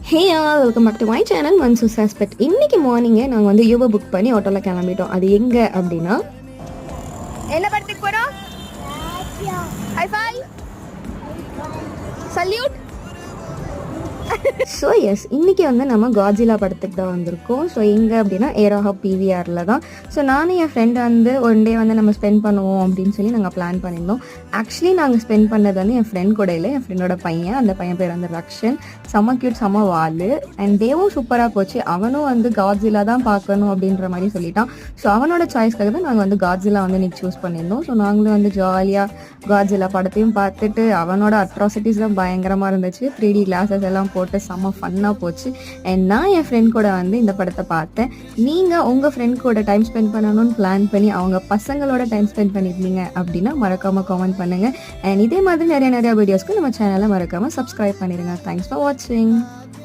Hey all welcome back to my channel மன்சூ சாஸ்பெட். இன்னைக்கு மார்னிங்கே நாங்கள் வந்து யூபர் புக் பண்ணி ஆட்டோவில் கிளம்பிட்டோம். அது எங்கே அப்படின்னா என்ன படத்துக்கு போகிறோம்? High five salute. So yes, இன்றைக்கி வந்து நம்ம காட்ஜிலா படத்துக்கு தான் வந்திருக்கோம். ஸோ எங்கே அப்படின்னா ஏரோஹா பிவிஆரில் தான். ஸோ நானும் என் ஃப்ரெண்டு வந்து ஒன் டே வந்து நம்ம ஸ்பெண்ட் பண்ணுவோம் அப்படின்னு சொல்லி நாங்கள் பிளான் பண்ணியிருந்தோம். ஆக்சுவலி நாங்கள் ஸ்பெண்ட் பண்ணது வந்து என் ஃப்ரெண்ட் கூட இல்லை, என் ஃப்ரெண்டோட பையன். அந்த பையன் பேர் வந்து ரக்ஷன். செம்ம க்யூட், செம்ம வால். அண்ட் டேவும் சூப்பராக போச்சு. அவனும் வந்து காட்ஜிலா தான் பார்க்கணும் அப்படின்ற மாதிரி சொல்லிட்டான். ஸோ அவனோட சாய்ஸ்க்காக தான் நாங்கள் வந்து காட்ஜிலா வந்து இன்றைக்கி சூஸ் பண்ணியிருந்தோம். ஸோ நாங்களும் வந்து ஜாலியாக காட்ஜிலா படத்தையும் பார்த்துட்டு அவனோட அட்ராசிட்டிஸ்லாம் பயங்கரமாக இருந்துச்சு. 3D கிளாஸஸ் எல்லாம் போட்டு செம்ம ஃபன்னாக போச்சு. அண்ட் நான் என் ஃப்ரெண்ட் கூட வந்து இந்த படத்தை பார்த்தேன். நீங்கள் உங்கள் ஃப்ரெண்ட் கூட டைம் ஸ்பெண்ட் பண்ணணும்னு பிளான் பண்ணி அவங்க பசங்களோட டைம் ஸ்பெண்ட் பண்ணியிருந்தீங்க அப்படின்னா மறக்காமல் கமெண்ட் பண்ணுங்கள். அண்ட் இதே மாதிரி நிறைய வீடியோஸ்க்கு நம்ம சேனலை மறக்காமல் சப்ஸ்கிரைப் பண்ணிடுங்க. தேங்க்ஸ் ஃபார் வாட்சிங்.